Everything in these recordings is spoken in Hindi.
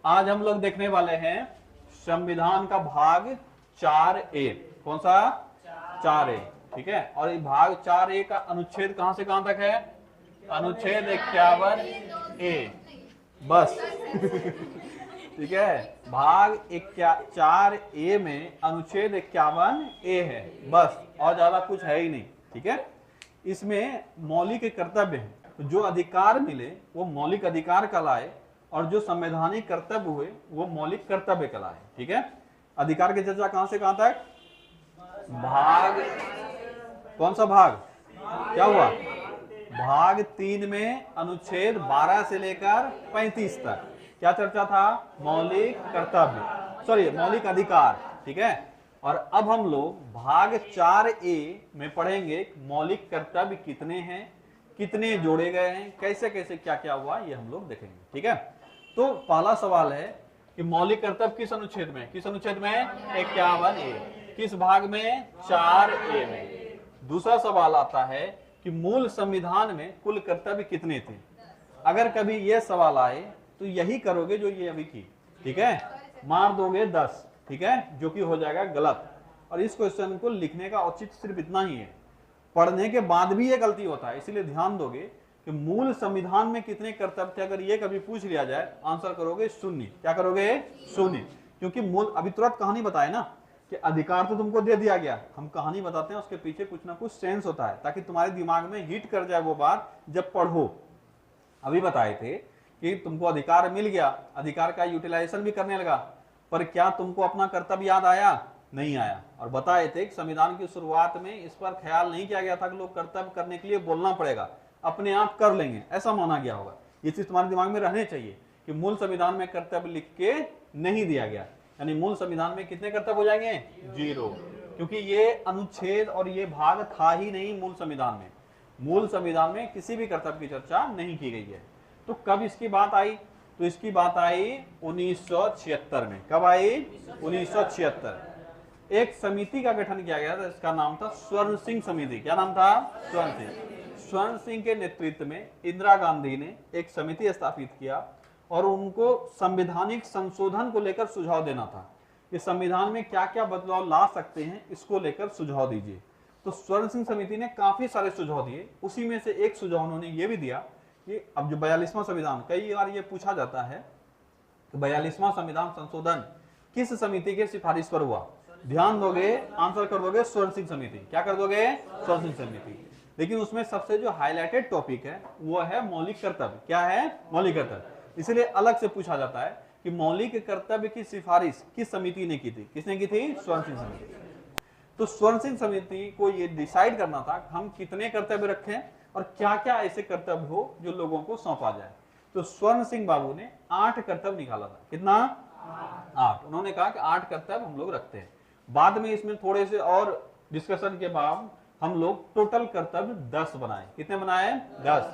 आज हम लोग देखने वाले हैं संविधान का भाग 4A। कौन सा? 4A। ठीक है, और ये भाग 4A का अनुच्छेद कहां से कहां तक है? अनुच्छेद 51A बस। ठीक है, भाग 4A में अनुच्छेद 51A है बस, और ज्यादा कुछ है ही नहीं। ठीक है, इसमें मौलिक कर्तव्य है, तो जो अधिकार मिले वो मौलिक अधिकार कहलाए, और जो संवैधानिक कर्तव्य हुए वो मौलिक कर्तव्य कहलाए। ठीक है, अधिकार की चर्चा कहां से कहां तक? भाग, कौन सा भाग? क्या हुआ? भाग 3 में अनुच्छेद 12 से लेकर 35 तक क्या चर्चा था? मौलिक कर्तव्य, सॉरी मौलिक अधिकार। ठीक है, और अब हम लोग भाग 4A में पढ़ेंगे मौलिक कर्तव्य कितने हैं, कितने जोड़े गए हैं, कैसे कैसे क्या क्या हुआ, ये हम लोग देखेंगे। ठीक है, तो पहला सवाल है कि मौलिक कर्तव्य किस अनुच्छेद में? किस अनुच्छेद में? 51A। किस भाग में? 4A में। दूसरा सवाल आता है कि मूल संविधान में कुल कर्तव्य कितने थे? अगर कभी यह सवाल आए तो यही करोगे जो ये अभी की। ठीक है, मार दोगे 10। ठीक है, जो कि हो जाएगा गलत। और इस क्वेश्चन को लिखने का औचित्य सिर्फ इतना ही है, पढ़ने के बाद भी ये गलती होता है, इसलिए ध्यान दोगे कि मूल संविधान में कितने कर्तव्य थे। अगर ये कभी पूछ लिया जाए आंसर करोगे 0। क्या करोगे? 0। क्योंकि मूल, अभी तुरंत कहानी बताए ना कि अधिकार तो तुमको दे दिया गया, हम कहानी बताते हैं उसके पीछे कुछ ना कुछ सेंस होता है, ताकि तुम्हारे दिमाग में हिट कर जाए वो बात जब पढ़ो। अभी बताए थे कि तुमको अधिकार मिल गया, अधिकार का यूटिलाइजेशन भी करने लगा, पर क्या तुमको अपना कर्तव्य याद आया? नहीं आया। और बताए थे कि संविधान की शुरुआत में इस पर ख्याल नहीं किया गया था कि लोग कर्तव्य करने के लिए बोलना पड़ेगा, अपने आप कर लेंगे, ऐसा माना गया होगा। ये चीज तुम्हारे दिमाग में रहने चाहिए कि मूल संविधान में कर्तव्य लिख के नहीं दिया गया, यानी मूल संविधान में कितने कर्तव्य हो जाएंगे? 0, क्योंकि ये अनुच्छेद और ये भाग था ही नहीं मूल संविधान में। मूल संविधान में किसी भी कर्तव्य की चर्चा नहीं की गई है। तो कब इसकी बात आई? तो इसकी बात आई 1976 में। कब आई? 1976। एक समिति का गठन किया गया था, इसका नाम था स्वर्ण सिंह समिति। क्या नाम था? स्वर्ण सिंह। स्वर्ण सिंह के नेतृत्व में इंदिरा गांधी ने एक समिति स्थापित किया और उनको संवैधानिक संशोधन को लेकर सुझाव देना था कि संविधान में क्या क्या बदलाव ला सकते हैं, इसको लेकर सुझाव दीजिए। तो स्वर्ण सिंह समिति ने काफी सारे सुझाव दिए, उसी में से एक सुझाव उन्होंने ये भी दिया कि अब जो 42वां संविधान, कई बार ये पूछा जाता है कि 42वां संविधान संशोधन किस समिति के सिफारिश पर हुआ? ध्यान दोगे, आंसर कर दोगे स्वर्ण सिंह समिति। क्या कर दोगे? स्वर्ण सिंह समिति। लेकिन उसमें सबसे जो हाईलाइटेड टॉपिक है वो है मौलिक कर्तव्य। क्या है? मौलिक कर्तव्य। इसलिए अलग से पूछा जाता है कि मौलिक कर्तव्य की सिफारिश किस समिति ने की थी? किसने की थी? स्वर्ण सिंह समिति। तो स्वर्ण सिंह समिति को ये डिसाइड करना था हम कितने कर्तव्य रखें और क्या क्या ऐसे कर्तव्य हो जो लोगों को सौंपा जाए। तो स्वर्ण सिंह बाबू ने 8 कर्तव्य निकाला था। कितना? 8। उन्होंने कहा कि 8 कर्तव्य हम लोग रखते हैं। बाद में इसमें थोड़े से और डिस्कशन के बाद हम लोग टोटल कर्तव्य 10 बनाए। कितने बनाए? 10।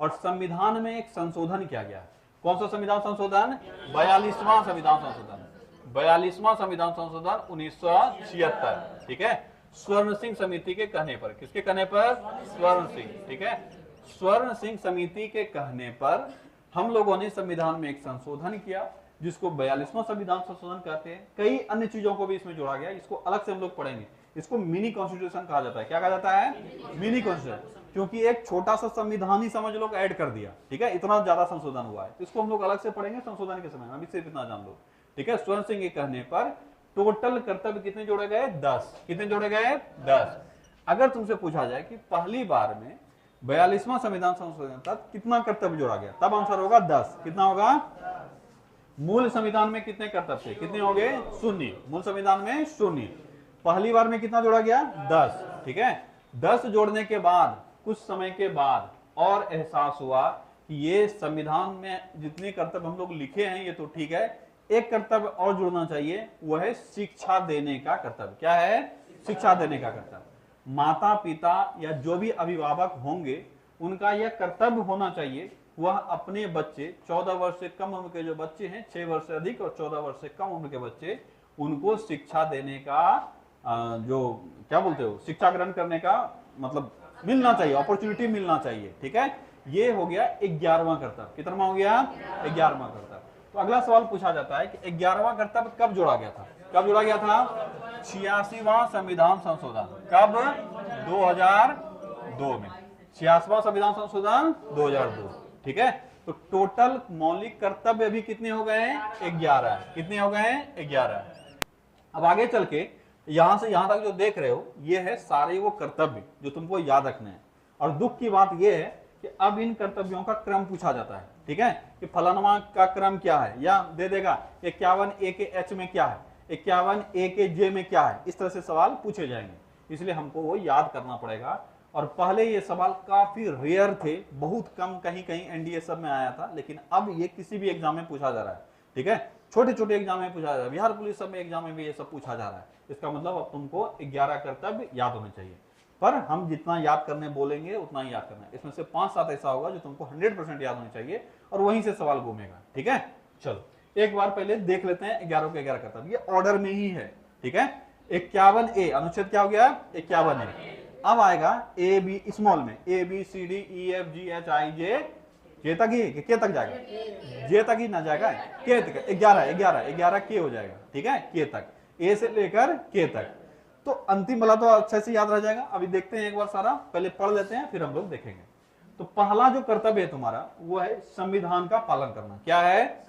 और संविधान में एक संशोधन किया गया। कौन सा संविधान संशोधन? 42वां संविधान संशोधन। 42वां संविधान संशोधन 1976। ठीक है, स्वर्ण सिंह समिति के कहने पर। किसके कहने पर? स्वर्ण सिंह। ठीक है, स्वर्ण सिंह समिति के कहने पर हम लोगों ने संविधान में एक संशोधन किया जिसको 42वां संविधान संशोधन कहते हैं। कई अन्य चीजों को भी इसमें जोड़ा गया, इसको अलग से हम लोग पढ़ेंगे। इसको मिनी कॉन्स्टिट्यूशन कहा जाता है। क्या कहा जाता है? मिनी कॉन्स्टिट्यूशन, क्योंकि एक छोटा सा संविधान ही समझ लो ऐड कर दिया। ठीक है, इतना ज्यादा संशोधन हुआ है, इसको हम लोग अलग से पढ़ेंगे संशोधन के समय। अभी सिर्फ इतना जान लो। ठीक है, स्वर्ण सिंह के कहने पर टोटल कर्तव्य कितने जोड़े गए? 10। कितने जोड़े गए? 10। अगर तुमसे पूछा जाए कि पहली बार में 42वां संविधान संशोधन तक कितना कर्तव्य जोड़ा गया, तब आंसर होगा 10। कितना होगा? मूल संविधान में कितने कर्तव्य थे? कितने हो गए? 0। मूल संविधान में 0। पहली बार में कितना जोड़ा गया? 10। ठीक है, 10 जोड़ने के बाद कुछ समय के बाद और एहसास हुआ कि ये संविधान में जितने कर्तव्य हम लोग लिखे हैं ये तो ठीक है, एक कर्तव्य और जुड़ना चाहिए, वो है शिक्षा देने का कर्तव्य। क्या है? शिक्षा देने का कर्तव्य। माता पिता या जो भी अभिभावक होंगे उनका यह कर्तव्य होना चाहिए, वह अपने बच्चे 14 वर्ष से कम उम्र के जो बच्चे हैं, 6 वर्ष से अधिक और 14 वर्ष से कम उम्र के बच्चे, उनको शिक्षा देने का जो क्या बोलते हो, शिक्षा ग्रहण करने का मतलब मिलना चाहिए, अपॉर्चुनिटी मिलना चाहिए। ठीक है, ये हो गया 11वां कर्तव्य। कितना हो गया? 11वां कर्तव्य। तो अगला सवाल पूछा जाता है कि 11वां कर्तव्य कब जोड़ा गया था? कब जोड़ा गया था? 86वां संविधान संशोधन। कब? 2002 में। 86वां संविधान संशोधन 2002। ठीक है, तो टोटल मौलिक कर्तव्य अभी कितने हो गए हैं? 11। कितने हो गए हैं? 11। अब आगे चल के यहां से यहां तक जो देख रहे हो ये है सारे वो कर्तव्य जो तुमको याद रखने हैं। और दुख की बात ये है कि अब इन कर्तव्यों का क्रम पूछा जाता है। ठीक है, कि फलाना का क्रम क्या है, या दे देगा 51A के H में क्या है, 51A के J में क्या है, इस तरह से सवाल पूछे जाएंगे। इसलिए हमको वो याद करना पड़ेगा। और पहले ये सवाल काफी रेयर थे, बहुत कम, कहीं कहीं एनडीए सब में आया था, लेकिन अब ये किसी भी एग्जाम में पूछा जा रहा है। ठीक है, छोटे छोटे एग्जाम में पूछा जा रहा है, बिहार पुलिस सब में एग्जाम में भी ये सब पूछा जा रहा है। इसका मतलब अब तुमको 11 कर्तव्य याद होने चाहिए, पर हम जितना याद करने बोलेंगे उतना ही याद करना है। इसमें से 5-7 ऐसा होगा जो तुमको 100% याद होने चाहिए और वहीं से सवाल घूमेगा। ठीक है, चलो एक बार पहले देख लेते हैं 11 के 11 कर्तव्य, ये ऑर्डर में ही है। ठीक है, 51A अनुच्छेद क्या हो गया? 51A। अब आएगा ए बी स्मॉल में, ABCDEFGHIJ, जे तक ही, के तक जाएगा? जे तक ही ना जाएगा, के तक। 11 के हो जाएगा। ठीक है, के तक, ए से लेकर के तक। तो अंतिम वाला तो अच्छे से याद रह जाएगा। अभी देखते हैं एक बार सारा, पहले पढ़ लेते हैं फिर हम लोग देखेंगे। तो पहला जो कर्तव्य है तुम्हारा वो है संविधान का पालन करना। क्या है?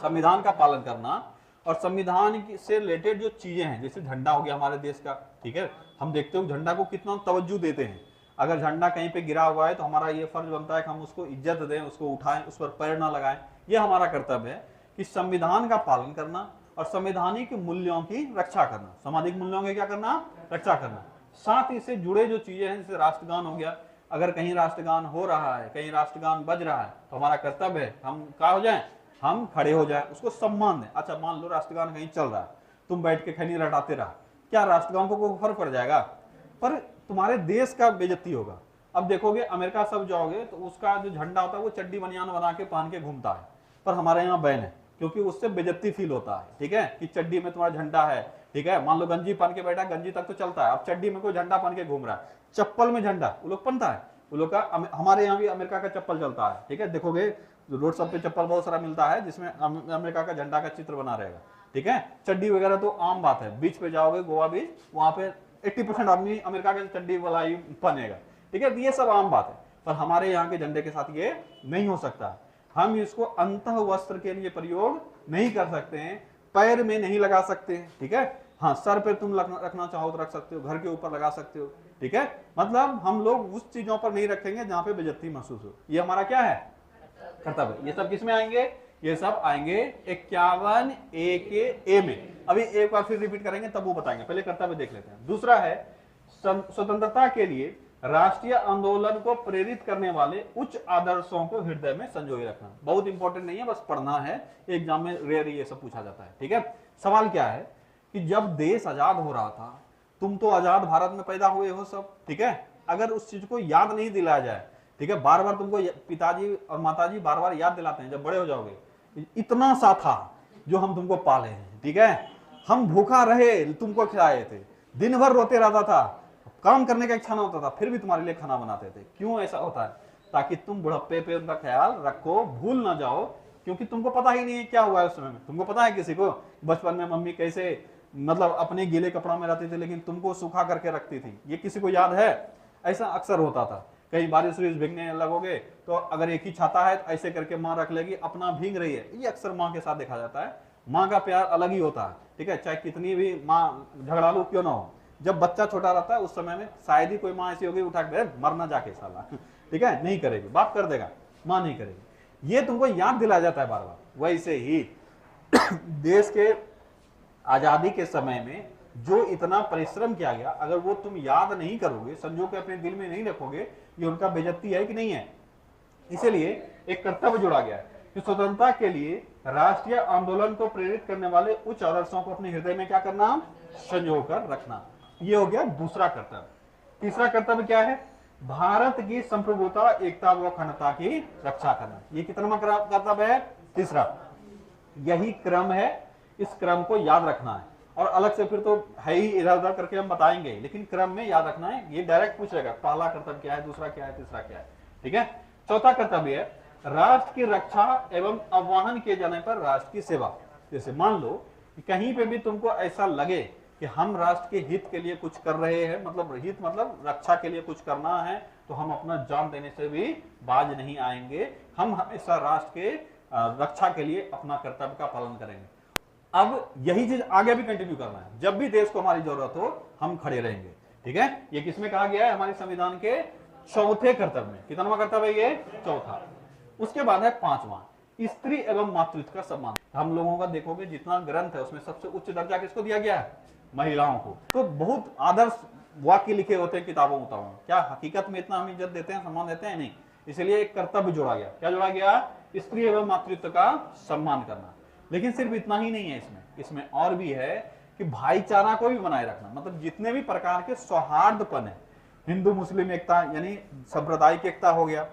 संविधान का पालन करना। और संविधान से रिलेटेड जो चीजें हैं, जैसे झंडा हो गया हमारे देश का। ठीक है, हम देखते हो झंडा को कितना तवज्जो देते हैं। अगर झंडा कहीं पे गिरा हुआ है तो हमारा ये फर्ज बनता है कि हम उसको इज्जत दें, उसको उठाएं, उस पर पैर ना लगाएं। ये हमारा कर्तव्य है कि संविधान का पालन करना और संवैधानिक मूल्यों की रक्षा करना। सामाजिक मूल्यों की क्या करना? रक्षा करना। साथ ही से जुड़े जो चीजें हैं, जैसे राष्ट्रगान हो गया, अगर कहीं राष्ट्रगान हो रहा है, कहीं राष्ट्रगान बज रहा है, तो हमारा कर्तव्य है हम क्या हो जाए? हम खड़े हो जाए, उसको सम्मान दें। अच्छा, मान लो राष्ट्रगान कहीं चल रहा है, तुम बैठ के खैनी रटाते रहा, क्या राष्ट्रगान को कोई फर्क पड़ जाएगा? पर तुम्हारे देश का बेइज्जती होगा। अब देखोगे अमेरिका सब जाओगे तो उसका जो झंडा होता है वो चड्डी बनियान बना के पहन के घूमता है, पर हमारे यहाँ बैन है, क्योंकि उससे बेइज्जती फील होता है। ठीक है, कि चड्डी में तुम्हारा झंडा है। ठीक है, मान लो गंजी पहन के बैठा, गंजी तक तो चलता है, अब चड्डी में कोई झंडा पहन के घूम रहा है, चप्पल में झंडा वो लोग पहनता है, वो लोग का। हमारे यहाँ भी अमेरिका का चप्पल चलता है। ठीक है, देखोगे रोड सब पे चप्पल बहुत सारा मिलता है जिसमें अमेरिका का झंडा का चित्र बना रहेगा। ठीक है, चड्डी वगैरह तो आम बात है। बीच पे जाओगे, गोवा बीच, वहां पे 80% आदमी अमेरिका के चड्डी वाला ही पहनेगा। ठीक है, ये सब आम बात है, पर हमारे यहाँ के झंडे के साथ ये नहीं हो सकता। हम इसको अंतः वस्त्र के लिए प्रयोग नहीं कर सकते हैं, पैर में नहीं लगा सकते। ठीक है, हाँ, सर पे तुम रखना चाहो तो रख सकते हो, घर के ऊपर लगा सकते हो। ठीक है, मतलब हम लोग उस चीजों पर नहीं रखेंगे जहां पे बेइज्जती महसूस हो। ये हमारा क्या है? कर्तव्य। ये सब किसमें आएंगे? ये सब आएंगे 51A के ए में। अभी एक बार फिर रिपीट करेंगे तब वो बताएंगे, पहले कर्तव्य देख लेते हैं। दूसरा है स्वतंत्रता के लिए राष्ट्रीय आंदोलन को प्रेरित करने वाले उच्च आदर्शों को हृदय में संजोए रखना। बहुत इंपॉर्टेंट नहीं है, बस पढ़ना है, एग्जाम में रेयर ये सब पूछा जाता है। ठीक है, सवाल क्या है कि जब देश आजाद हो रहा था, तुम तो आजाद भारत में पैदा हुए हो सब। ठीक है, अगर उस चीज को याद नहीं दिलाया जाए, ठीक है, बार बार तुमको पिताजी और माताजी बार बार याद दिलाते हैं जब बड़े हो जाओगे, इतना सा था जो हम तुमको पाले हैं। ठीक है, हम भूखा रहे, तुमको खिलाए थे, दिन भर रोते रहता था, काम करने का इच्छा ना होता था, फिर भी तुम्हारे लिए खाना बनाते थे। क्यों ऐसा होता है? ताकि तुम बुढ़ापे पे उनका ख्याल रखो, भूल ना जाओ, क्योंकि तुमको पता ही नहीं है क्या हुआ है उस समय में। तुमको पता है किसी को बचपन में मम्मी कैसे मतलब अपने गीले कपड़ा में रहती थी लेकिन तुमको सूखा करके रखती थी, ये किसी को याद है? ऐसा अक्सर होता था। कहीं बारिश वारिश भीगने लगोगे तो अगर एक ही छाता है तो ऐसे करके माँ रख लेगी, अपना भीग रही है। ये अक्सर माँ के साथ देखा जाता है। माँ का प्यार अलग ही होता है। ठीक है, चाहे कितनी भी माँ झगड़ालू क्यों ना हो, जब बच्चा छोटा रहता है उस समय में शायद ही कोई माँ ऐसी होगी उठा के मरना जाके साला। ठीक है, नहीं करेगी, बाप कर देगा, माँ नहीं करेगी। ये तुमको याद दिलाया जाता है बार बार। वैसे ही देश के आजादी के समय में जो इतना परिश्रम किया गया, अगर वो तुम याद नहीं करोगे, संजो के अपने दिल में नहीं रखोगे, ये उनका बेइज्जती है कि नहीं है? इसीलिए एक कर्तव्य जोड़ा गया है कि स्वतंत्रता के लिए राष्ट्रीय आंदोलन को प्रेरित करने वाले उच्च आदर्शों को अपने हृदय में क्या करना? संजो कर रखना। ये हो गया दूसरा कर्तव्य। तीसरा कर्तव्य क्या है? भारत की संप्रभुता, एकता व अखंडता की रक्षा करना। ये कितना कर्तव्य है? तीसरा। यही क्रम है, इस क्रम को याद रखना है। और अलग से फिर तो है ही, इधर उधर करके हम बताएंगे, लेकिन क्रम में याद रखना है। ये डायरेक्ट पूछेगा पहला कर्तव्य क्या है, दूसरा क्या है, तीसरा क्या है। ठीक है, चौथा कर्तव्य है राष्ट्र की रक्षा एवं आह्वान किए जाने पर राष्ट्र की सेवा। जैसे मान लो कि कहीं पे भी तुमको ऐसा लगे कि हम राष्ट्र के हित के लिए कुछ कर रहे हैं, मतलब हित मतलब रक्षा के लिए कुछ करना है, तो हम अपना जान देने से भी बाज नहीं आएंगे। हम हमेशा राष्ट्र के रक्षा के लिए अपना कर्तव्य का पालन करेंगे। अब यही चीज आगे भी कंटिन्यू करना है, जब भी देश को हमारी जरूरत हो हम खड़े रहेंगे। ठीक है, ये किसमें कहा गया है? हमारे संविधान के चौथे कर्तव्य में। कितनावा कर्तव्य है ये? चौथा। उसके बाद है पांचवा, स्त्री एवं मातृत्व का सम्मान। हम लोगों का देखोगे जितना ग्रंथ है उसमें सबसे उच्च दर्जा किसको दिया गया है? महिलाओं को। तो बहुत आदर्श वाक्य लिखे होते हैं किताबों में, क्या हकीकत में इतना हम इज्जत देते हैं, सम्मान देते हैं? नहीं। इसलिए एक कर्तव्य जोड़ा गया। क्या जोड़ा गया? स्त्री एवं मातृत्व का सम्मान करना। लेकिन सिर्फ इतना ही नहीं है, इसमें और भी है कि भाईचारा को भी बनाए रखना। मतलब जितने भी प्रकार के सौहार्दपन है, हिंदू मुस्लिम एकता यानी सांप्रदायिक एकता हो गया,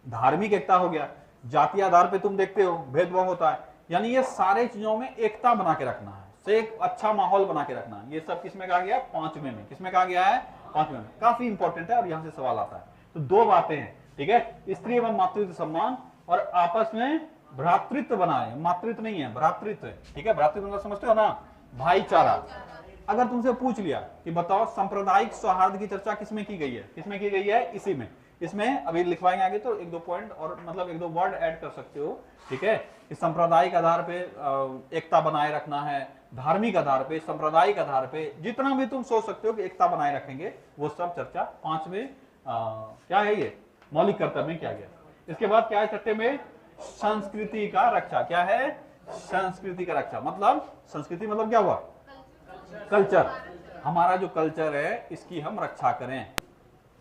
धार्मिक एकता हो गया, जातीय आधार पे तुम देखते हो भेदभाव होता है, यानी ये सारे चीजों में एकता बना के रखना है, से एक अच्छा माहौल बना के रखना। ये सब किसमें कहा गया? पांचवें में। किसमें कहा गया है? पांचवें में। काफी इंपॉर्टेंट है और यहां से सवाल आता है। तो दो बातें हैं, ठीक है, स्त्री एवं मातृत्व सम्मान और आपस में भ्रातृत्व बनाए। मातृत्व नहीं है, भ्रातृत्व। ठीक है, भ्रातृत्व मतलब समझते हो ना? भाईचारा। अगर तुमसे पूछ लिया कि बताओ सांप्रदायिक सौहार्द की चर्चा किसमें की गई है? किसमें की गई है? इसी में। इसमें अभी लिखवाएंगे आगे तो एक दो पॉइंट और मतलब एक दो वर्ड ऐड कर सकते हो। ठीक है, इस सांप्रदायिक आधार पे एकता बनाए रखना है, धार्मिक आधार पे, सांप्रदायिक आधार पे जितना भी तुम सोच सकते हो कि एकता बनाए रखेंगे, वो सब चर्चा पांचवें क्या है ये मौलिक कर्तव्य में किया गया। इसके बाद क्या है छठे में? संस्कृति का रक्षा। क्या है? संस्कृति का रक्षा। मतलब संस्कृति मतलब क्या हुआ? कल्चर। हमारा जो कल्चर है इसकी हम रक्षा करें।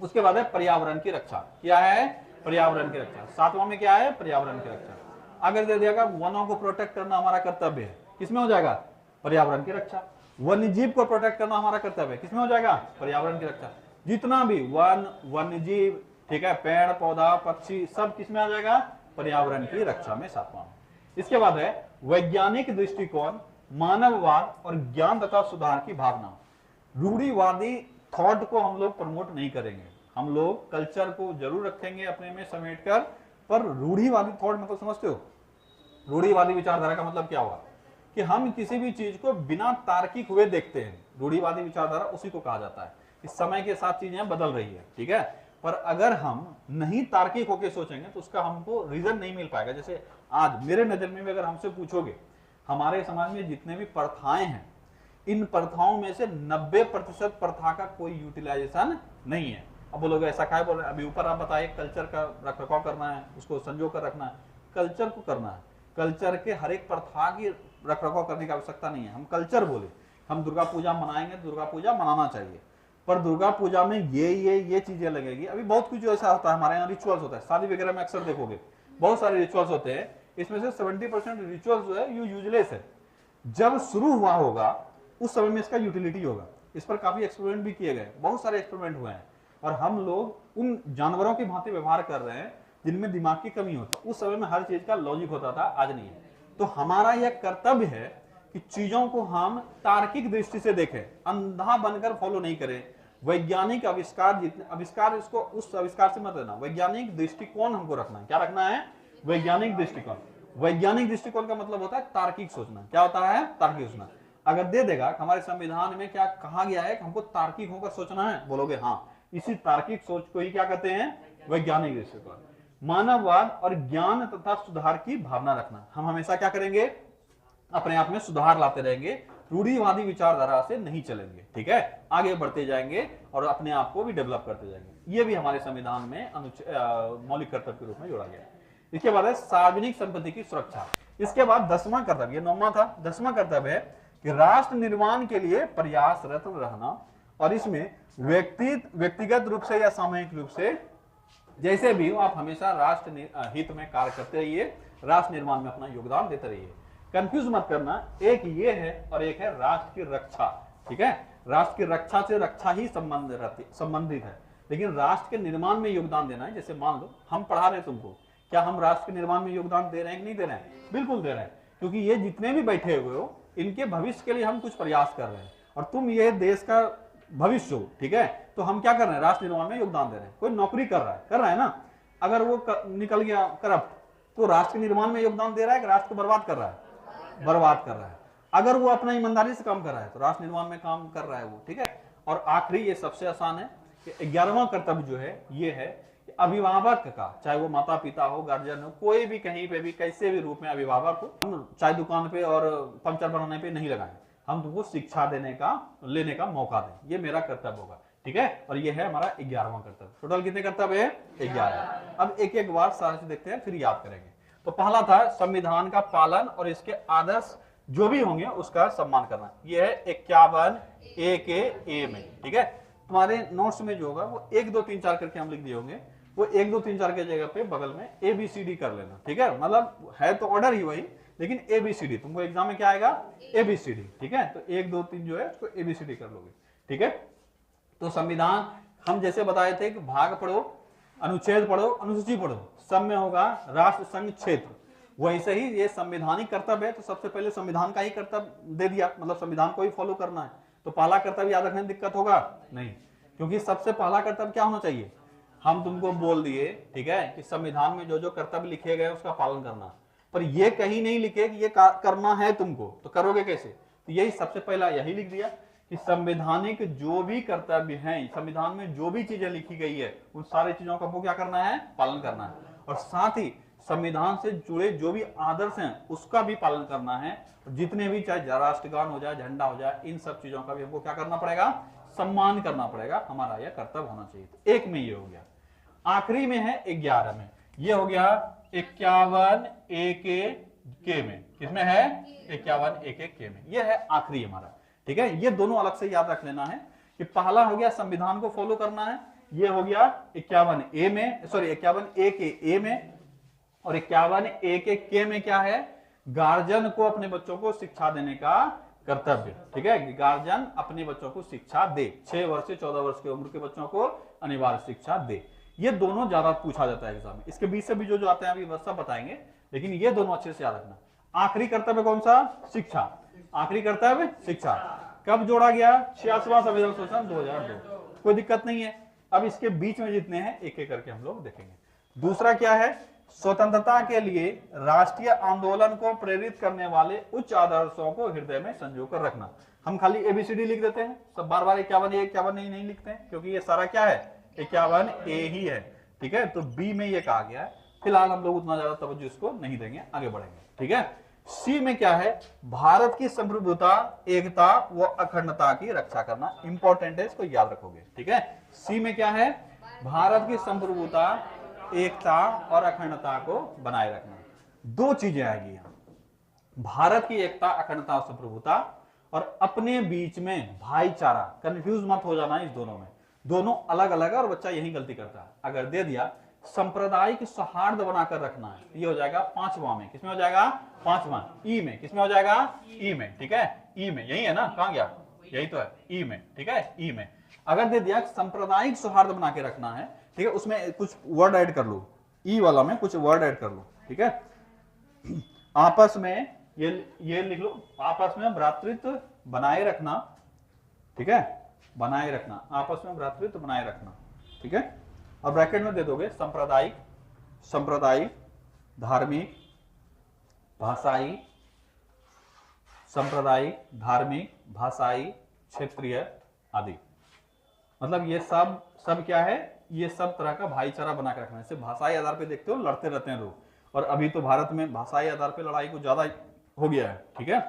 उसके बाद है पर्यावरण की रक्षा। क्या है? पर्यावरण की रक्षा। सातवां में क्या है? पर्यावरण की रक्षा। अगर दे दिया वनों को प्रोटेक्ट करना हमारा कर्तव्य है, किसमें हो जाएगा? पर्यावरण की रक्षा। वन्य जीव को प्रोटेक्ट करना हमारा कर्तव्य है, किसमें हो जाएगा? पर्यावरण की रक्षा। जितना भी वन वन्य जीव, ठीक है, पेड़ पौधा पक्षी, सब किसमें आ जाएगा? पर्यावरण की रक्षा में, सातवां में। इसके बाद है वैज्ञानिक दृष्टिकोण, मानववाद और ज्ञान तथा सुधार की भावना। रूढ़िवादी थॉट को हम लोग प्रमोट नहीं करेंगे। हम लोग कल्चर को जरूर रखेंगे अपने में समेटकर, पर रूढ़िवादी थॉट मतलब समझते हो? रूढ़िवादी विचारधारा का मतलब क्या हुआ? कि हम किसी भी चीज को बिना तार्किक हुए देखते हैं। रूढ़िवादी विचारधारा उसी को कहा जाता है। इस समय के साथ चीजें बदल रही है, ठीक है, पर अगर हम नहीं तार्किक होकर सोचेंगे तो उसका हमको रीजन नहीं मिल पाएगा। जैसे आज मेरे नजर में भी अगर हमसे पूछोगे हमारे समाज में जितने भी प्रथाएं हैं, इन प्रथाओं में से 90% प्रथा का कोई यूटिलाइजेशन नहीं है। अब बोलोगे ऐसा क्या बोल रहे हैं? अभी ऊपर आप बताइए, कल्चर का रखरखाव करना है, उसको संजो कर रखना है। कल्चर को करना है, कल्चर के हर एक प्रथा की रखरखाव करने की आवश्यकता नहीं है। हम कल्चर बोले, हम दुर्गा पूजा मनाएंगे, दुर्गा पूजा मनाना चाहिए, पर दुर्गा पूजा में ये चीजें लगेगी। अभी बहुत कुछ ऐसा होता है, हमारे यहाँ रिचुअल्स होता है, शादी वगैरह में अक्सर देखोगे बहुत सारे रिचुअल्स होते हैं, इसमें से 70% रिचुअल्स जो है यूजलेस है। जब शुरू हुआ होगा उस समय में इसका यूटिलिटी होगा। इस पर काफी एक्सपेरिमेंट भी किए गए, बहुत सारे एक्सपेरिमेंट हुए हैं, और हम लोग उन जानवरों की भांति व्यवहार कर रहे हैं जिनमें दिमाग की कमी होती। उस समय में हर चीज का लॉजिक होता था, आज नहीं है। तो हमारा यह कर्तव्य है कि चीजों को हम तार्किक दृष्टि से देखें, अंधा बनकर फॉलो नहीं करें। वैज्ञानिक आविष्कार जितने आविष्कार, इसको उस आविष्कार से मत लेना, वैज्ञानिक दृष्टिकोण हमको रखना है। क्या रखना है? वैज्ञानिक दृष्टिकोण। वैज्ञानिक दृष्टिकोण का मतलब होता है तार्किक सोचना। क्या होता है? तार्किक सोचना। अगर दे देगा हमारे संविधान में क्या कहा गया है कि हमको तार्किक होकर सोचना है, बोलोगे हाँ, इसी तार्किक सोच को ही क्या कहते हैं? वैज्ञानिक दृष्टिकोण। मानववाद और ज्ञान तथा सुधार की भावना रखना। हम हमेशा क्या करेंगे? अपने आप में सुधार लाते रहेंगे, रूढ़िवादी विचारधारा से नहीं चलेंगे, ठीक है, आगे बढ़ते जाएंगे और अपने आप को भी डेवलप करते जाएंगे। ये भी हमारे संविधान में मौलिक कर्तव्य के रूप में जोड़ा गया है। इसके बाद है सार्वजनिक संपत्ति की सुरक्षा। इसके बाद 10वां कर्तव्य, ये 9वां था, 10वां कर्तव्य है कि राष्ट्र निर्माण के लिए प्रयासरत रहना, और इसमें व्यक्तिगत रूप से या सामूहिक रूप से जैसे भी हो, आप हमेशा राष्ट्र हित में कार्य करते रहिए, राष्ट्र निर्माण में अपना योगदान देते रहिए। कंफ्यूज मत करना, एक ये है और एक है राष्ट्र की रक्षा, ठीक है। राष्ट्र की रक्षा से रक्षा ही संबंधित है, लेकिन राष्ट्र के निर्माण में योगदान देना है। जैसे मान लो हम पढ़ा रहे तुमको, क्या हम राष्ट्र के निर्माण में योगदान दे रहे हैं कि नहीं दे रहे हैं? बिल्कुल दे रहे हैं, क्योंकि ये जितने भी बैठे हुए हो इनके भविष्य के लिए हम कुछ प्रयास कर रहे हैं, और तुम ये देश का भविष्य हो, ठीक है। तो हम क्या कर रहे हैं? राष्ट्र निर्माण में योगदान दे रहे हैं। कोई नौकरी कर रहा है ना, अगर वो निकल गया करप्ट, तो राष्ट्र के निर्माण में योगदान दे रहा है कि राष्ट्र को बर्बाद कर रहा है? बर्बाद कर रहा है। अगर वो अपना ईमानदारी से काम कर रहा है तो राष्ट्र निर्माण में काम कर रहा है वो, ठीक है। और आखिरी, ये सबसे आसान है कि 11वां कर्तव्य जो है ये है कि अभिभावक का, चाहे वो माता पिता हो, गार्जियन हो, कोई भी कहीं पे भी कैसे भी रूप में अभिभावक हो, हम चाय दुकान पे और पंचर बनाने पे नहीं लगाए, हम तुमको शिक्षा देने का, लेने का मौका दें, ये मेरा कर्तव्य होगा, ठीक है। और ये है हमारा 11वां कर्तव्य। टोटल कितने कर्तव्य है? 11। अब एक एक बार सारे से देखते हैं, फिर याद करेंगे। तो पहला था संविधान का पालन और इसके आदर्श जो भी होंगे उसका सम्मान करना। ये है 51 ए के ए में, ठीक है। तुम्हारे नोट्स में जो होगा वो 1 2 3 4 करके हम लिख दिए होंगे, वो 1 2 3 4 के जगह पे बगल में ABCD कर लेना, ठीक है। मतलब है तो ऑर्डर ही वही, लेकिन ABCD तुमको एग्जाम में क्या आएगा? ABCD, ठीक है। तो 1 2 3 जो है उसको ABCD कर लोगे, ठीक है। तो संविधान हम जैसे बताए थे कि भाग पढ़ो, अनुच्छेद पढ़ो, अनुसूची पढ़ो, सब में होगा राष्ट्र संघ क्षेत्र। वैसे ही ये संवैधानिक कर्तव्य है, तो सबसे पहले संविधान का ही कर्तव्य दे दिया, मतलब संविधान को ही फॉलो करना है। तो पहला कर्तव्य याद रखने में दिक्कत होगा नहीं, क्योंकि सबसे पहला कर्तव्य क्या होना चाहिए? हम तुमको बोल दिए, ठीक है, कि संविधान में जो जो कर्तव्य लिखे गए उसका पालन करना, पर ये कहीं नहीं लिखे कि ये करना है तुमको, तो करोगे कैसे? तो यही सबसे पहला यही लिख दिया कि संवैधानिक जो भी कर्तव्य हैं, संविधान में जो भी चीजें लिखी गई है उन सारी चीजों का क्या करना है? पालन करना है। और साथ ही संविधान से जुड़े जो भी आदर्श हैं उसका भी पालन करना है। जितने भी, चाहे राष्ट्रगान हो जाए, झंडा हो जाए, इन सब चीजों का भी हमको क्या करना पड़ेगा? सम्मान करना पड़ेगा, हमारा यह कर्तव्य होना चाहिए। तो एक में ये हो गया। आखिरी में है 11 में, ये हो गया 51 ए के में। किसमें है? 51 ए के में, ये है आखिरी हमारा, ठीक है। ये दोनों अलग से याद रख लेना है कि पहला हो गया संविधान को फॉलो करना है, ये हो गया 51 ए में, सॉरी 51 ए के ए में। और 51 ए के में क्या है? गार्जियन को अपने बच्चों को शिक्षा देने का कर्तव्य, ठीक है। गार्जियन अपने बच्चों को शिक्षा दे, 6 वर्ष से 14 वर्ष की उम्र के बच्चों को अनिवार्य शिक्षा दे। ये दोनों ज्यादा पूछा जाता है एग्जाम में। इसके बीच से भी जो आते हैं अभी बस सब बताएंगे, लेकिन ये दोनों अच्छे से याद रखना। आखिरी कर्तव्य कौन सा? शिक्षा। आखिरी कर्तव्य शिक्षा। कब जोड़ा गया? 86वां संविधान संशोधन 2002। कोई दिक्कत नहीं है। अब इसके बीच में जितने हैं एक एक करके हम लोग देखेंगे। दूसरा क्या है? स्वतंत्रता के लिए राष्ट्रीय आंदोलन को प्रेरित करने वाले उच्च आदर्शों को हृदय में संजो कर रखना। हम खाली ABCD लिख देते हैं, सब बार बार 51 ए 51 ए नहीं लिखते हैं, क्योंकि ये सारा क्या है? 51 ए ही है, ठीक है। तो B में ये कहा गया है। फिलहाल हम लोग उतना ज्यादा तवज्जो इसको नहीं देंगे, आगे बढ़ेंगे, ठीक है। C में क्या है? भारत की संप्रभुता, एकता व अखंडता की रक्षा करना। इंपॉर्टेंट है, इसको याद रखोगे, ठीक है। C में क्या है? भारत की संप्रभुता, एकता और अखंडता को बनाए रखना। दो चीजें आएगी यहां, भारत की एकता, अखंडता और संप्रभुता, और अपने बीच में भाईचारा। कंफ्यूज मत हो जाना इस दोनों में, दोनों अलग अलग है और बच्चा यही गलती करता है। अगर दे दिया सांप्रदायिक सौहार्द बनाकर रखना है, ये हो जाएगा 5वां में। किसमें हो जाएगा? 5वां ई में। किसमें हो जाएगा? ई में, ठीक है। ई में, यही है ना, कहां गया? यही तो है, ई में, ठीक है। ई में अगर दे दिया सांप्रदायिक सौहार्द बना के रखना है, ठीक है, उसमें कुछ वर्ड ऐड कर लो, ई वाला में कुछ वर्ड ऐड कर लो, ठीक है। आपस में ये लिख लो, आपस में भ्रातृत्व बनाए रखना, ठीक है, बनाए रखना, आपस में भ्रातृत्व बनाए रखना, ठीक है। और ब्रैकेट में दे दोगे सांप्रदायिक, सांप्रदायिक, धार्मिक, भाषाई, सांप्रदायिक, धार्मिक, भाषाई, क्षेत्रीय आदि। मतलब ये सब क्या है? ये सब तरह का भाईचारा बना के रखना है। जैसे भाषाई आधार पे देखते हो लड़ते रहते हैं लोग, और अभी तो भारत में भाषाई आधार पे लड़ाई को ज्यादा हो गया है, ठीक है।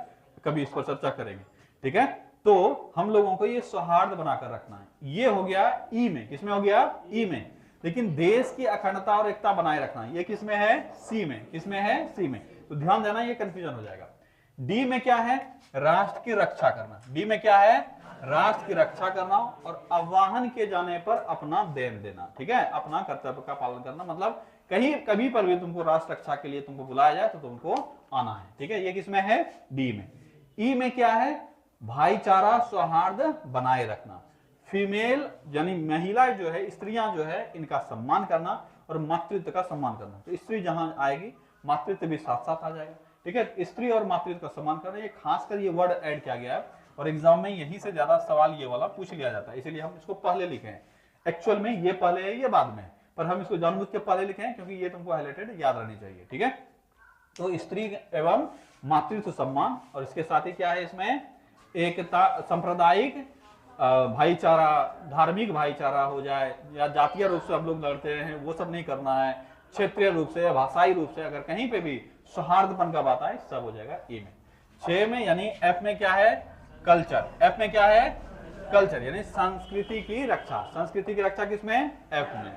कभी इस पर चर्चा करेंगे, ठीक है। तो हम लोगों को ये सौहार्द बनाकर रखना है। ये हो गया ई में। किसमें हो गया? ई में। लेकिन देश की अखंडता और एकता बनाए रखना, ये किसमें है? सी में। किसमें है? सी में। तो ध्यान देना, ये कंफ्यूजन हो जाएगा। डी में क्या है? राष्ट्र की रक्षा करना। डी में क्या है? राष्ट्र की रक्षा करना और आह्वान के जाने पर अपना देन देना, ठीक है। अपना कर्तव्य का पालन करना, मतलब कहीं कभी पर भी तुमको राष्ट्र रक्षा के लिए तुमको बुलाया जाए तो तुमको आना है, ठीक है। ये किसमें है? डी में। ई में क्या है? भाईचारा, सौहार्द बनाए रखना। फीमेल यानी महिला जो है, स्त्रियां जो है, इनका सम्मान करना और मातृत्व का सम्मान करना। तो स्त्री जहां आएगी मातृत्व भी साथ साथ आ जाएगा, ठीक है। स्त्री और मातृत्व का सम्मान करना, ये खासकर ये वर्ड ऐड किया गया है और एग्जाम में यहीं से ज्यादा सवाल ये वाला पूछ लिया जाता है, इसीलिए हम इसको पहले लिखे हैं। एक्चुअल में ये पहले है, ये बाद में। पर हम इसको जानबूझ के पहले लिखे हैं क्योंकि ये तुमको हाईलाइटेड याद रहनी चाहिए, ठीक है। तो स्त्री एवं मातृत्व सम्मान, और इसके साथ ही क्या है इसमें एकता, सांप्रदायिक भाईचारा, धार्मिक भाईचारा हो जाए या जातीय रूप से हम लोग लड़ते हैं वो सब नहीं करना है, क्षेत्रीय रूप से या भाषाई रूप से अगर कहीं पे भी सौहार्दपन का बात आए सब हो जाएगा ई में। 6 में यानी एफ में क्या है कल्चर, एफ में क्या है कल्चर यानी संस्कृति की रक्षा, संस्कृति की रक्षा किसमें एफ में।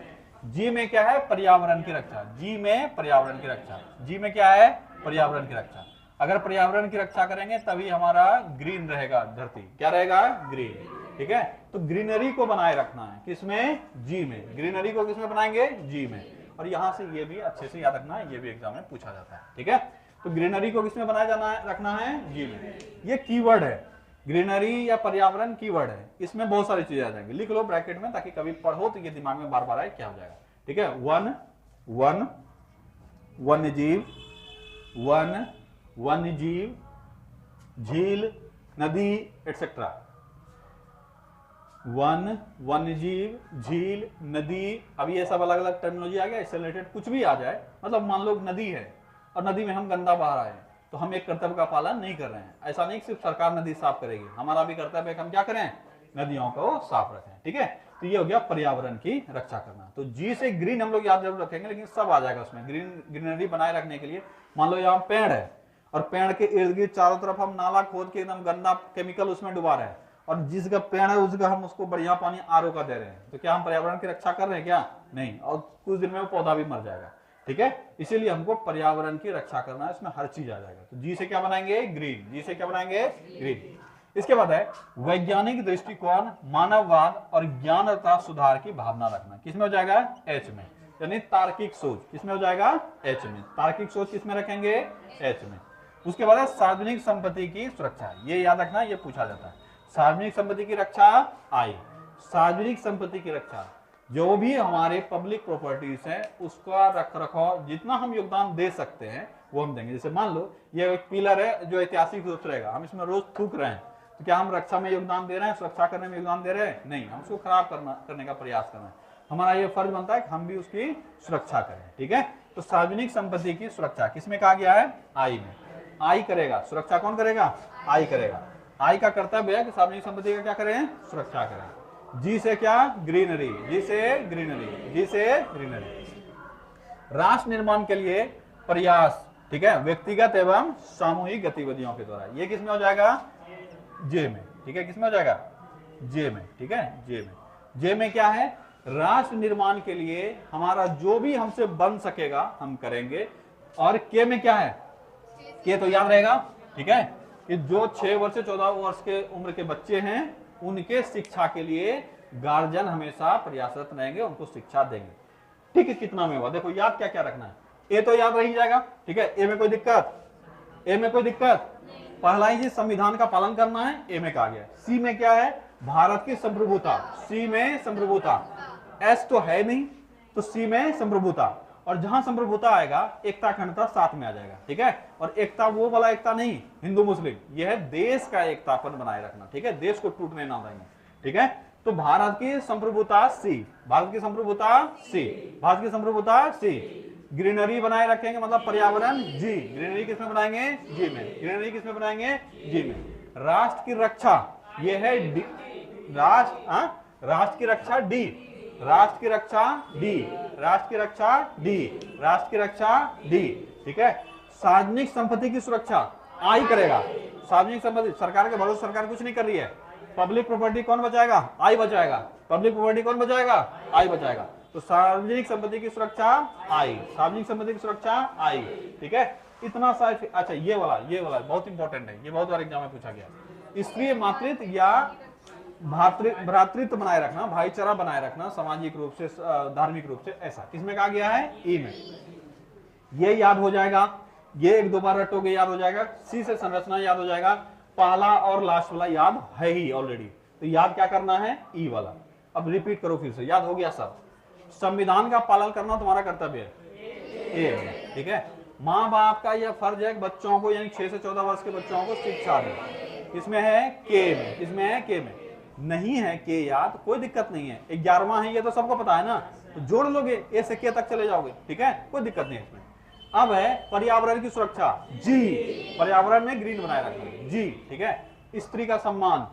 जी में क्या है पर्यावरण की रक्षा, जी में पर्यावरण की रक्षा, जी में क्या है पर्यावरण की रक्षा। अगर पर्यावरण की रक्षा करेंगे तभी हमारा ग्रीन रहेगा धरती, क्या रहेगा ग्रीन, ठीक है। तो ग्रीनरी को बनाए रखना है किसमें जी में, ग्रीनरी को किसमें बनाएंगे जी में। और यहां से ये भी अच्छे से याद रखना है, ये भी एग्जाम में पूछा जाता है, ठीक है। तो ग्रीनरी को किसमें बनाया जाना है रखना है जी में। ये कीवर्ड है, ग्रीनरी या पर्यावरण कीवर्ड है, इसमें बहुत सारी चीजें आ जाएंगी, लिख लो ब्रैकेट में ताकि कभी पढ़ो तो ये दिमाग में बार बार आए क्या हो जाएगा, ठीक है। वन वन वन्य जीव, वन वन्य जीव, झील नदी एटसेट्रा, वन वन्य जीव झील नदी। अब ये सब अलग अलग टर्मिनोलॉजी आ गया, इससे रिलेटेड कुछ भी आ जाए, मतलब मान लो नदी है और नदी में हम गंदा बहा रहे हैं तो हम एक कर्तव्य का पालन नहीं कर रहे हैं। ऐसा नहीं सिर्फ सरकार नदी साफ करेगी, हमारा भी कर्तव्य है कि हम क्या करें नदियों को साफ रखें, ठीक है। तो ये हो गया पर्यावरण की रक्षा करना। तो जी से ग्रीन हम लोग याद जरूर रखेंगे, लेकिन सब आ जाएगा उसमें। ग्रीनरी बनाए रखने के लिए मान लो यहाँ पेड़ है और पेड़ के इर्द गिर्द चारों तरफ हम नाला खोद के एकदम गंदा केमिकल उसमें डुबा रहे हैं, और जिसका पेड़ है उसका हम उसको बढ़िया पानी आरओ का दे रहे हैं, तो क्या हम पर्यावरण की रक्षा कर रहे हैं क्या नहीं, और कुछ दिन में वो पौधा भी मर जाएगा, ठीक है। इसीलिए हमको पर्यावरण की रक्षा करना है, इसमें हर चीज आ जाएगा। तो जी से क्या बनाएंगे ग्रीन, जी से क्या बनाएंगे ग्रीन। इसके बाद है वैज्ञानिक दृष्टिकोण, मानववाद और ज्ञान तथा सुधार की भावना रखना, किसमें हो जाएगा एच में, यानी तार्किक सोच, किसमें हो जाएगा एच में, तार्किक सोच किसमें रखेंगे एच में। उसके बाद है सार्वजनिक संपत्ति की सुरक्षा, ये याद रखना ये पूछा जाता है। सार्वजनिक संपत्ति की रक्षा आई, सार्वजनिक संपत्ति की रक्षा जो भी हमारे पब्लिक प्रॉपर्टीज है उसका रख रखाव जितना हम योगदान दे सकते हैं वो हम देंगे। जैसे मान लो ये एक पिलर है जो ऐतिहासिक रूप से रहेगा, हम इसमें रोज थूक रहे हैं, तो क्या हम रक्षा में योगदान दे रहे हैं, सुरक्षा करने में योगदान दे रहे हैं नहीं, हम उसको खराब करने का प्रयास कर रहे हैं। हमारा ये फर्ज बनता है कि हम भी उसकी सुरक्षा करें, ठीक है। तो सार्वजनिक संपत्ति की सुरक्षा किसमें कहा गया है आई में, आई करेगा, सुरक्षा कौन करेगा आई करेगा। आई का कर्तव्य है कि सार्वजनिक संपत्ति का क्या करें सुरक्षा करें। जी से क्या ग्रीनरी, जी से ग्रीनरी, जी से ग्रीनरी। राष्ट्र निर्माण के लिए प्रयास, ठीक है, व्यक्तिगत एवं सामूहिक गतिविधियों के द्वारा, ये किसमें हो जाएगा जे में, ठीक है, किसमें हो जाएगा जे में, ठीक है जे में। जे में क्या है राष्ट्र निर्माण के लिए हमारा जो भी हमसे बन सकेगा हम करेंगे। और के में क्या है के तो याद रहेगा, ठीक है, कि जो 6 वर्ष से 14 वर्ष के उम्र के बच्चे हैं उनके शिक्षा के लिए गार्जियन हमेशा प्रयासरत रहेंगे, उनको शिक्षा देंगे, ठीक है। कितना में हुआ देखो, याद क्या क्या रखना है, ए तो याद रही जाएगा, ठीक है। ए में कोई दिक्कत, ए में कोई दिक्कत, पहला ही संविधान का पालन करना है, ए में कहा गया। सी में क्या है भारत की संप्रभुता, सी में संप्रभुता, एस तो है नहीं तो सी में संप्रभुता, और जहां संप्रभुता आएगा एकता अखंडता साथ में आ जाएगा, ठीक है। और एकता वो वाला एकता नहीं हिंदू मुस्लिम, यह है देश का एकतापन बनाए रखना, ठीक है, देश को टूटने ना देंगे, ठीक है। तो भारत की संप्रभुता सी, भारत की संप्रभुता सी, भारत की संप्रभुता सी। ग्रीनरी बनाए रखेंगे मतलब पर्यावरण जी, ग्रीनरी किसमें बनाएंगे जी में, ग्रीनरी किसमें बनाएंगे जी में। राष्ट्र की रक्षा ये है डी, राष्ट्र की रक्षा डी, राष्ट्र की रक्षा डी, राष्ट्र की रक्षा डी, राष्ट्र की रक्षा डी, ठीक है। सार्वजनिक संपत्ति की सुरक्षा आई करेगा, सार्वजनिक संपत्ति सरकार के भरोसे सरकार कुछ नहीं कर रही है, पब्लिक प्रॉपर्टी कौन बचाएगा आई बचाएगा, पब्लिक प्रॉपर्टी कौन बचाएगा आई बचाएगा। तो सार्वजनिक संपत्ति की सुरक्षा आई, सार्वजनिक संपत्ति की सुरक्षा आई, ठीक है। इतना सा अच्छा ये वाला बहुत इंपॉर्टेंट है, ये बहुत बार एग्जाम में पूछा गया। स्त्री मातृत्व या भ्रातृत्व बनाए रखना, भाईचारा बनाए रखना सामाजिक रूप से धार्मिक रूप से, ऐसा किसमें कहा गया है ई में। ये याद हो जाएगा, ये एक दो बार रटोगे याद हो जाएगा। सी से संरचना याद हो जाएगा, पहला और लास्ट वाला याद है ही ऑलरेडी, तो याद क्या करना है ई वाला। अब रिपीट करो फिर से, याद हो गया सब। संविधान का पालन करना तुम्हारा कर्तव्य है ए, ठीक है। माँ बाप का यह फर्ज है बच्चों को यानी 6 से 14 वर्ष के बच्चों को शिक्षा दे, किसमें है के में, इसमें है के में। नहीं है के याद कोई दिक्कत नहीं है, 11वां है ये तो सबको पता है ना, तो जोड़ लोगे, ए से के तक चले जाओगे, ठीक है, कोई दिक्कत नहीं है इसमें। अब है पर्यावरण की सुरक्षा, जी, पर्यावरण में ग्रीन बनाए रखना, जी, ठीक है। स्त्री का सम्मान,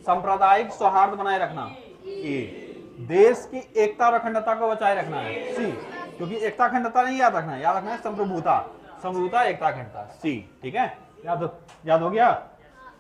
सांप्रदायिक सौहार्द बनाए रखना, ए। देश की एकता और अखंडता को बचाए रखना है, सी, क्योंकि एकता अखंडता नहीं याद रखना है, याद रखना है संप्रभुता, संप्रभुता एकता अखंडता, सी, ठीक है। याद हो गया।